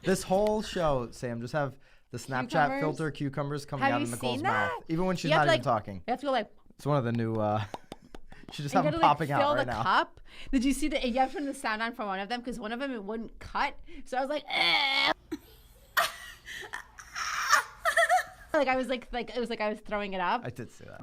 This whole show, Sam, just have the Snapchat filter cucumbers coming out of Nicole's mouth, even when she's not even talking. You have to go like. It's one of the new. She just have them popping out right now. Fill the cup. Did you see you have to turn the sound on for one of them because one of them it wouldn't cut. So I was like, like I was like it was like I was throwing it up. I did see that.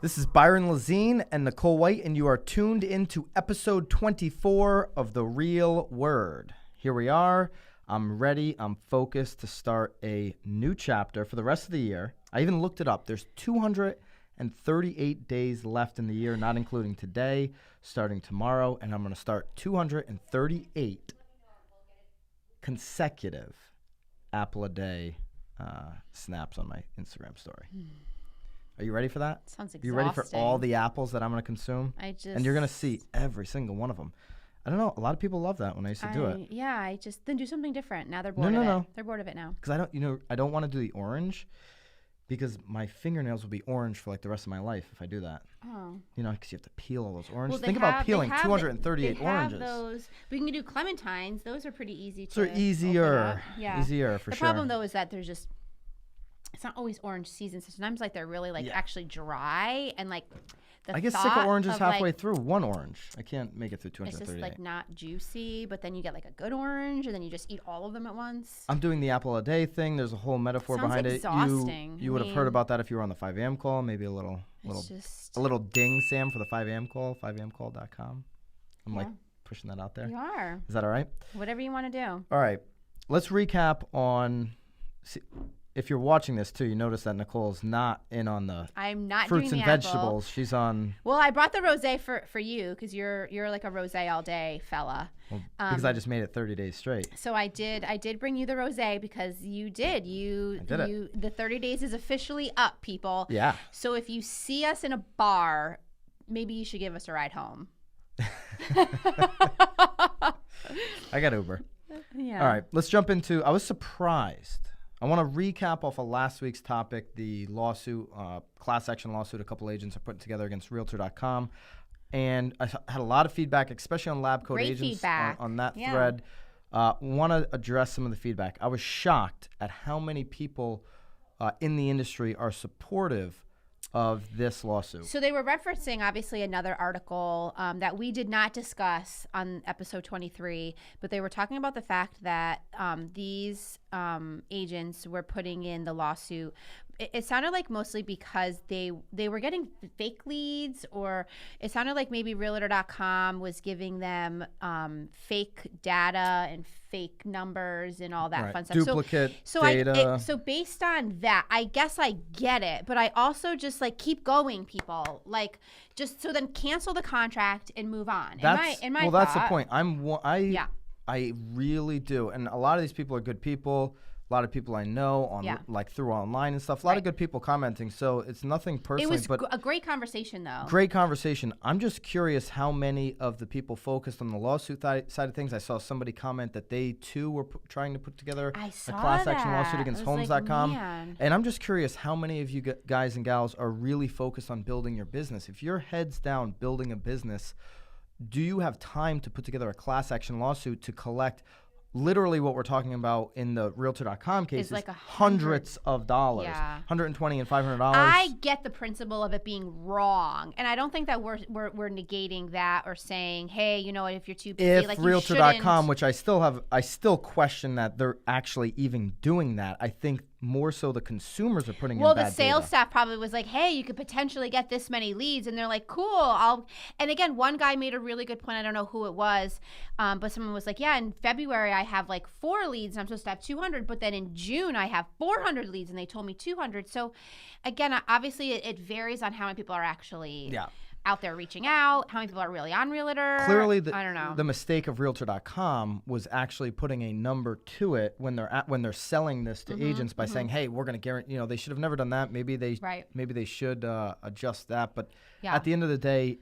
This is Byron Lazine and Nicole White, and you are tuned into episode 24 of The Real Word. Here we are. I'm ready. I'm focused to start a new chapter for the rest of the year. I even looked it up. There's 238 days left in the year, not including today, starting tomorrow, and I'm going to start 238 consecutive Apple a Day snaps on my Instagram story. Are you ready for that? Sounds exhausting. Are you ready for all the apples that I'm going to consume? And you're going to see every single one of them. I don't know. A lot of people love that when I used to do it. Yeah, then do something different. Now they're bored of it. No. They're bored of it now. Because I don't want to do the orange because my fingernails will be orange for like the rest of my life if I do that. Oh. Because you have to peel all those oranges. Think about peeling 238 oranges. Those. We can do clementines. Those are pretty easy to. So they're easier. Yeah. Easier for sure. The problem though is that there's just. It's not always orange season. So sometimes like they're really actually dry and like I get sick of oranges halfway through one orange. I can't make it through 238. It's just like not juicy, but then you get like a good orange and then you just eat all of them at once. I'm doing the apple a day thing. There's a whole metaphor behind exhausting. it. You would have heard about that if you were on the 5 a.m. call. Maybe a little ding, Sam, for the 5 a.m. call, 5amcall.com. I'm like pushing that out there. You are. Is that all right? Whatever you want to do. All right. Let's recap on... If you're watching this too, you notice that Nicole's not in on the fruits and vegetables. She's on. Well, I brought the rosé for you because you're like a rosé all day fella. Well, because I just made it 30 days straight. So I did bring you the rosé because you did. The 30 days is officially up, people. Yeah. So if you see us in a bar, maybe you should give us a ride home. I got Uber. Yeah. All right, let's jump into. I was surprised. I want to recap off of last week's topic, the lawsuit, class action lawsuit a couple agents are putting together against Realtor.com. And I had a lot of feedback, especially on lab coat agents on that thread. Want to address some of the feedback. I was shocked at how many people in the industry are supportive of this lawsuit. So they were referencing, obviously, another article that we did not discuss on episode 23, but they were talking about the fact that these agents were putting in the lawsuit. It sounded like mostly because they were getting fake leads, or it sounded like maybe Realtor.com was giving them fake data and fake numbers and all that fun stuff. Duplicate data. So based on that, I guess I get it, but I also just like keep going, people. Like just so then cancel the contract and move on. That's the point. I really do, and a lot of these people are good people. A lot of people I know like through online and stuff. A lot of good people commenting. So it's nothing personally. It was a great conversation, though. Great conversation. I'm just curious how many of the people focused on the lawsuit side of things. I saw somebody comment that they too were trying to put together a class action lawsuit against Homes.com. And I'm just curious how many of you guys and gals are really focused on building your business. If you're heads down building a business, do you have time to put together a class action lawsuit to collect literally what we're talking about in the Realtor.com case is like hundreds of dollars, $120 and $500. I get the principle of it being wrong, and I don't think that we're negating that or saying, hey, you know what, if you're too busy, if Realtor.com, which I still question that they're actually even doing that. I think more so the consumers are putting in bad data. Well, the sales staff probably was like, hey, you could potentially get this many leads. And they're like, cool. And again, one guy made a really good point. I don't know who it was, but someone was like, yeah, in February I have like 4 leads and I'm supposed to have 200. But then in June I have 400 leads and they told me 200. So again, obviously it varies on how many people are actually out there reaching out, how many people are really on Realtor. Clearly, I don't know. The mistake of Realtor.com was actually putting a number to it when they're selling this to agents by saying, "Hey, we're going to guarantee." They should have never done that. Maybe they should adjust that. But at the end of the day,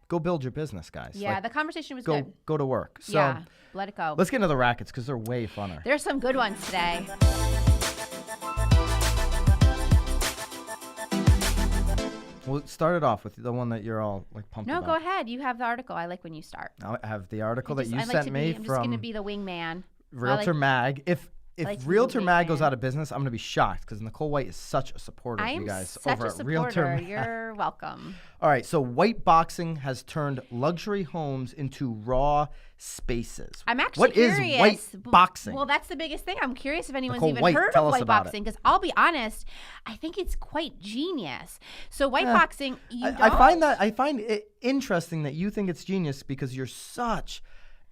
go build your business, guys. Yeah, the conversation was good. Go to work. So let it go. Let's get into the rackets because they're way funner. There's some good ones today. Well, start it off with the one that you're all like pumped about. No, go ahead. You have the article. I like when you start. I have the article that you sent me I'm just from going to be the wingman. Realtor Mag. If Realtor Mag goes out of business, I'm going to be shocked because Nicole White is such a supporter of you guys over at Realtor Mag. You're welcome. All right, so white boxing has turned luxury homes into raw spaces. I'm actually curious. What is white boxing? Well, that's the biggest thing. I'm curious if anyone's Nicole even White, heard tell of us white about boxing, because I'll be honest, I think it's quite genius. So white boxing, I find it interesting that you think it's genius because you're such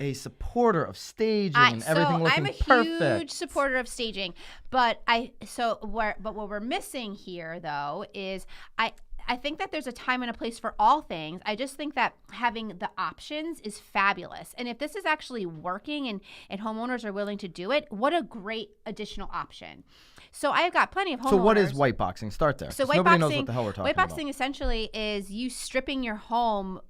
a supporter of staging and everything looking perfect. I'm a huge supporter of staging, but what we're missing here though is I think that there's a time and a place for all things. I just think that having the options is fabulous. And if this is actually working and homeowners are willing to do it, what a great additional option. So I've got plenty of homeowners. So what is white boxing? Start there. So nobody knows what the hell we're talking about. White boxing essentially is you stripping your home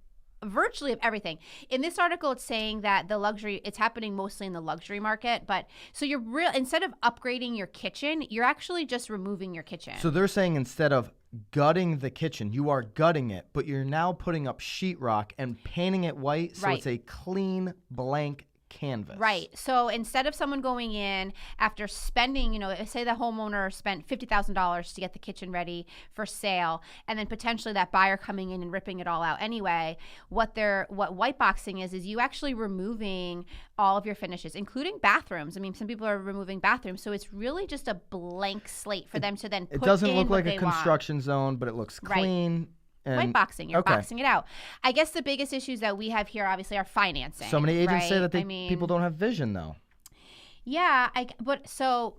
virtually of everything. In this article, it's saying that it's happening mostly in the luxury market, but so instead of upgrading your kitchen, you're actually just removing your kitchen. So they're saying instead of gutting the kitchen, you are gutting it, but you're now putting up sheetrock and painting it white, so it's a clean blank canvas. Right. So instead of someone going in after spending, say the homeowner spent $50,000 to get the kitchen ready for sale, and then potentially that buyer coming in and ripping it all out anyway, what white boxing is you actually removing all of your finishes, including bathrooms. I mean, some people are removing bathrooms, so it's really just a blank slate for them to then put in. It doesn't look like a construction zone, but it looks clean. Right. White boxing, you're boxing it out. I guess the biggest issues that we have here obviously are financing. So many agents say that people don't have vision though. Yeah, so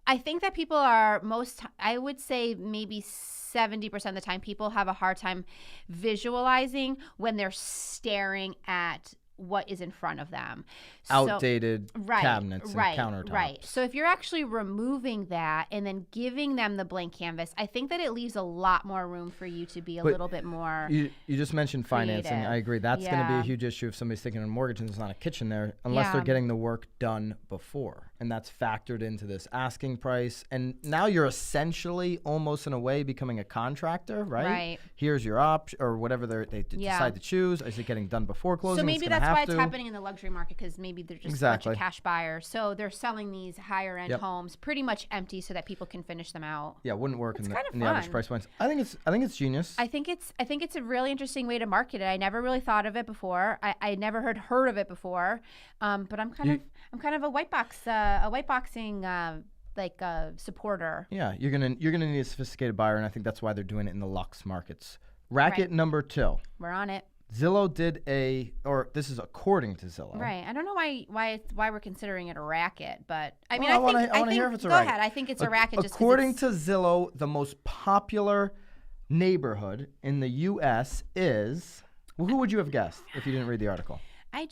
I think that people are I would say maybe 70% of the time people have a hard time visualizing when they're staring at what is in front of them. Outdated cabinets and countertops. Right. So if you're actually removing that and then giving them the blank canvas, I think that it leaves a lot more room for you to be a little bit more You just mentioned creative. financing. I agree. That's going to be a huge issue if somebody's thinking of a mortgage and there's not a kitchen there, unless they're getting the work done before. And that's factored into this asking price. And now you're essentially almost in a way becoming a contractor, right? Right. Here's your option or whatever they decide to choose. Is it getting done before closing? So maybe that's why it's happening in the luxury market, because maybe they're just a bunch of cash buyers. So they're selling these higher end homes pretty much empty so that people can finish them out. Yeah, it wouldn't work in the average price points. I think it's genius. I think it's a really interesting way to market it. I never really thought of it before. I never heard of it before. But I'm kind of a white boxing supporter. Yeah, you're gonna need a sophisticated buyer, and I think that's why they're doing it in the Lux markets. Racket number 2. We're on it. Zillow did this is according to Zillow. Right. I don't know why we're considering it a racket, but I mean, I want to hear if it's a racket. Go ahead. I think it's a racket. According to Zillow, the most popular neighborhood in the U.S. is. Well, who would you have guessed if you didn't read the article? I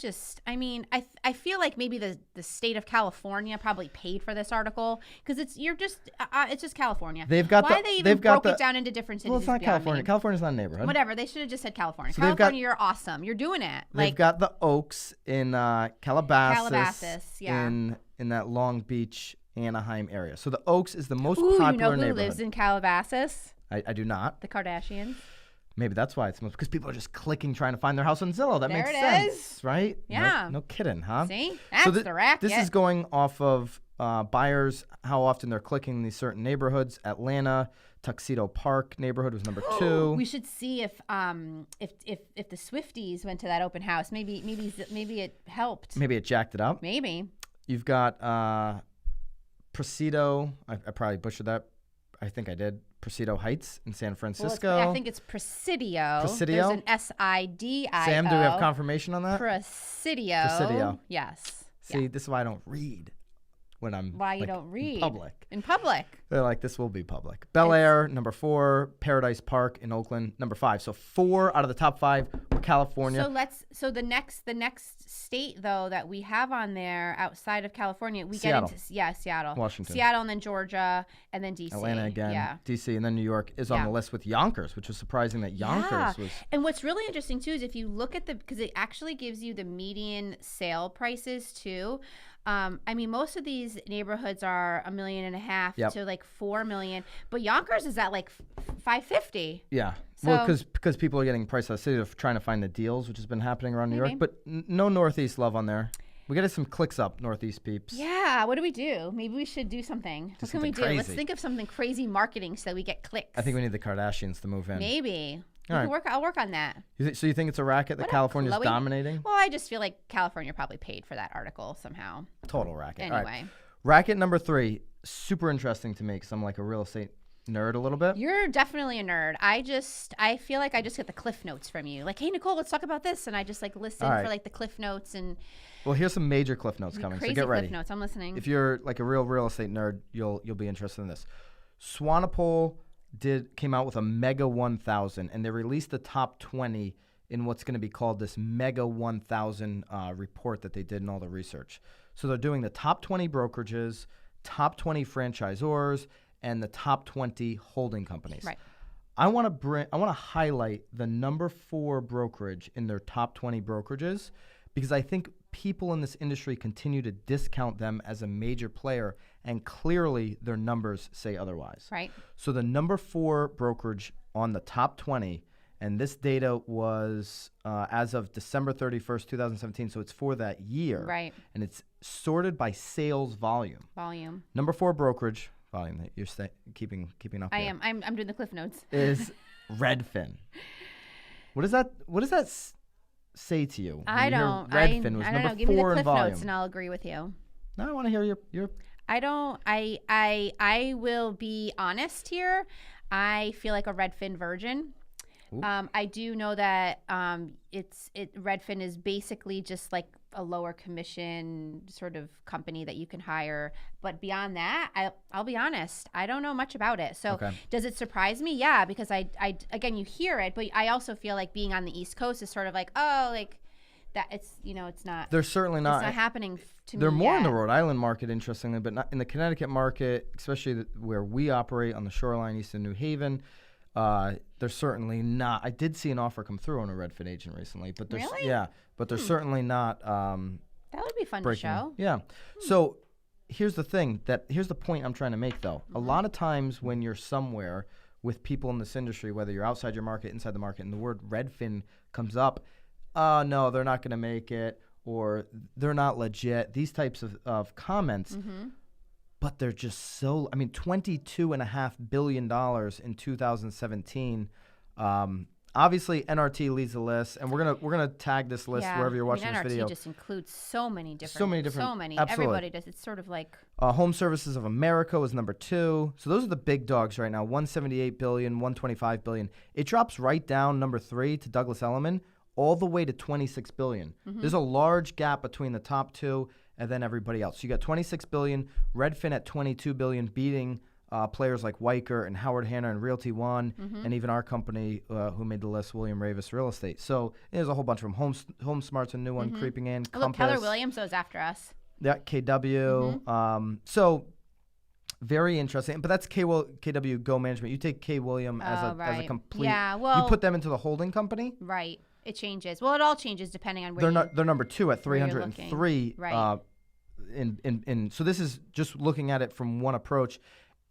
feel like maybe the state of California probably paid for this article, because it's just California. They broke it down into different cities. Well, it's not California. California's not a neighborhood. Whatever. They should have just said California. So California, you're awesome. You're doing it. They've got the Oaks in Calabasas. Yeah. In that Long Beach, Anaheim area. So the Oaks is the most popular neighborhood. You know who lives in Calabasas? I do not. The Kardashians. Maybe that's why it's because people are just clicking trying to find their house on Zillow. That makes sense, right? Yeah. No kidding, huh? See? That's the racket. This is going off of buyers, how often they're clicking these certain neighborhoods. Atlanta, Tuxedo Park neighborhood was number 2. We should see if the Swifties went to that open house. Maybe it helped. Maybe it jacked it up. Maybe. You've got Presidio. I probably butchered that. I think I did. Presidio Heights in San Francisco. Well, I think it's Presidio. Presidio? There's an S-I-D-I-O. Sam, do we have confirmation on that? Presidio. Yes. See, this is why I don't read when I'm you don't read in public. In public. They're like, this will be public. Bel Air, number 4. Paradise Park in Oakland, number 5. So 4 out of the top 5 were California. So the next state though that we have on there outside of California, Seattle. Get into Seattle, Washington, Seattle, and then Georgia, and then DC, Atlanta again, DC, and then New York is on the list with Yonkers, which was surprising that Yonkers was. And what's really interesting too is if you look at because it actually gives you the median sale prices too. Most of these neighborhoods are $1.5 million to like 4 million, but Yonkers is at like 550. Yeah. So, well, because people are getting priced out of the city, they're trying to find the deals, which has been happening around New York. But no Northeast love on there. We got some clicks up, Northeast peeps. Yeah. What do we do? Maybe we should do something. What can we do? Let's think of something crazy marketing so we get clicks. I think we need the Kardashians to move in. Maybe. All right. I'll work on that. So you think it's a racket that California's dominating? Well, I just feel like California probably paid for that article somehow. Total racket. Anyway. All right. Racket number 3, super interesting to me because I'm like a real estate nerd a little bit. You're definitely a nerd. I feel like I just get the cliff notes from you. Like, hey, Nicole, let's talk about this. And I just like listen for like the cliff notes and. Well, here's some major cliff notes coming. Crazy so get ready. Cliff notes. I'm listening. If you're like a real estate nerd, you'll be interested in this. Swanepoel came out with a Mega 1000, and they released the top 20 in what's going to be called this Mega 1000 report that they did in all the research. So they're doing the top 20 brokerages, top 20 franchisors, and the top 20 holding companies. Right. I want to highlight the number 4 brokerage in their top 20 brokerages because I think people in this industry continue to discount them as a major player, and clearly their numbers say otherwise. Right. So the number 4 brokerage on the top 20, and this data was as of December 31st, 2017, so it's for that year. Right. And it's sorted by sales volume. Number 4 brokerage, volume that you're keeping up I here, am. I'm doing the cliff notes. is Redfin. What does that say to you? I don't. Redfin was I don't number know. Give me the 4 in cliff volume. notes, and I'll agree with you. No, I want to hear your. I don't. I will be honest here. I feel like a Redfin virgin. I do know that Redfin is basically just like a lower commission sort of company that you can hire. But beyond that, I'll be honest, I don't know much about it. So does it surprise me? Yeah, because I again, you hear it, but I also feel like being on the East Coast is sort of like, oh, like that it's, it's not. They're certainly not. It's not happening to me. They're more yet. in the Rhode Island market, interestingly, but not in the Connecticut market, especially where we operate on the shoreline east of New Haven. They're certainly not. I did see an offer come through on a Redfin agent recently, but really? Yeah, but they're certainly not. That would be fun breaking. to show. Yeah. So here's the thing. Here's the point I'm trying to make, though. A lot of times when you're somewhere with people in this industry, whether you're outside your market, inside the market, and the word Redfin comes up, no, they're not going to make it, or they're not legit. These types of comments. But they're just so. I mean, $22.5 billion in 2017. Obviously, NRT leads the list, and we're gonna tag this list wherever you're watching this video. NRT just includes so many different. Absolutely. Everybody does. It's sort of like. Home Services of America was number 2. So those are the big dogs right now. 178 billion, 125 billion. It drops right down number 3 to Douglas Elliman, all the way to 26 billion. There's a large gap between the top 2 and then everybody else. So you got 26 billion, Redfin at 22 billion, beating players like Weicker and Howard Hanna and Realty One, and even our company who made the list, William Ravis Real Estate. So there's a whole bunch of them. Home Smart's a new one creeping in. Oh, look, Keller Williams was after us. Yeah, KW. So very interesting. But that's KW Go Management. You take K William as a complete. Yeah, well, you put them into the holding company. Right. It changes. Well, it all changes depending on where they're number 2 at 303. Right. So this is just looking at it from one approach,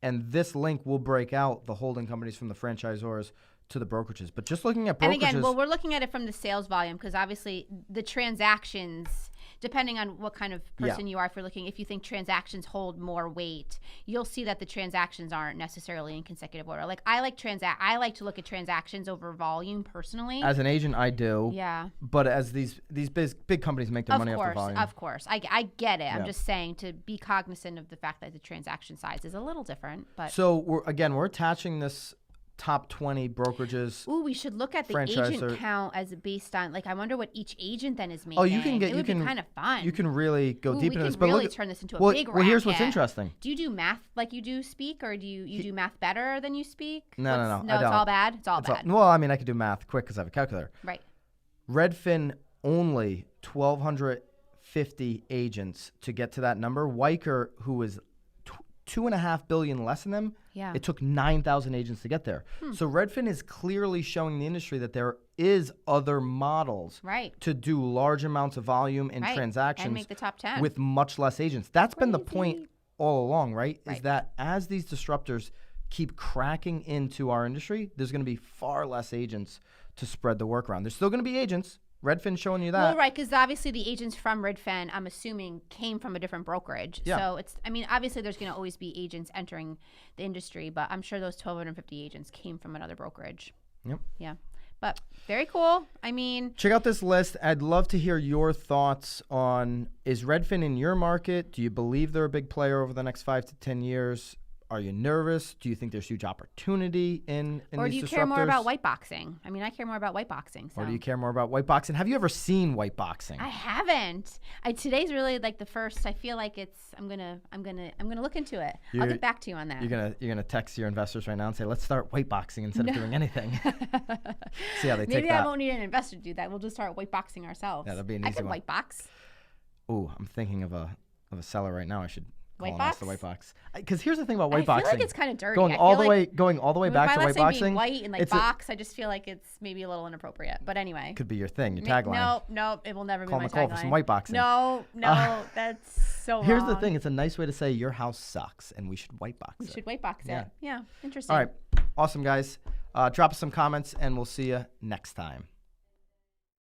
and this link will break out the holding companies from the franchisors to the brokerages. But just looking at brokerages. And again, we're looking at it from the sales volume because obviously the transactions, depending on what kind of person you are, if you think transactions hold more weight, you'll see that the transactions aren't necessarily in consecutive order. Like I like to look at transactions over volume personally. As an agent, I do. Yeah. But as these big companies make their money off the volume. Of course. I get it. Yeah. I'm just saying to be cognizant of the fact that the transaction size is a little different. But so we're attaching this top 20 brokerages. Ooh, we should look at the agent count as based on, like, I wonder what each agent then is making. Oh, you can get. It would be kind of fun. You can really go deep into this. But really turn this into a big racket. Well, here's what's interesting. Do you do math like you do speak, or do you do math better than you speak? No. No, it's all bad. It's all bad. Well, I mean, I could do math quick because I have a calculator. Right. Redfin only 1,250 agents to get to that number. Weicker, who was 2.5 billion less than them. Yeah. It took 9,000 agents to get there. So Redfin is clearly showing the industry that there is other models to do large amounts of volume and transactions and make the top 10 with much less agents. That's been the point all along, right? Is that as these disruptors keep cracking into our industry, there's going to be far less agents to spread the work around. There's still going to be agents. Redfin's showing you that. Well, right, because obviously the agents from Redfin, I'm assuming, came from a different brokerage. Yeah. So it's, I mean, obviously there's going to always be agents entering the industry, but I'm sure those 1,250 agents came from another brokerage. Yep. Yeah. But very cool. I mean, check out this list. I'd love to hear your thoughts on, is Redfin in your market? Do you believe they're a big player over the next 5 to 10 years? Are you nervous? Do you think there's huge opportunity in these disruptors? Or do you care more about white boxing? I mean, I care more about white boxing. So. Or do you care more about white boxing? Have you ever seen white boxing? I haven't. Today's really like the first. I feel like it's. I'm gonna look into it. I'll get back to you on that. You're gonna text your investors right now and say, let's start white boxing instead of doing anything. See how they take that. Maybe I won't need an investor to do that. We'll just start white boxing ourselves. Yeah, that'd be an easy one. I could white box. Ooh, I'm thinking of a seller right now. I should. White box? The white box. Because here's the thing about white boxing. I feel like it's kind of dirty. Going all the way back to white boxing. Being white and like box, I just feel like it's maybe a little inappropriate. But anyway. Could be your thing, your tagline. No, it will never Call be my Nicole tagline. for some white boxing. No, that's so Here's wrong. the thing. It's a nice way to say your house sucks and we should white box it. We should white box it. Yeah, interesting. All right. Awesome, guys. Drop us some comments and we'll see you next time.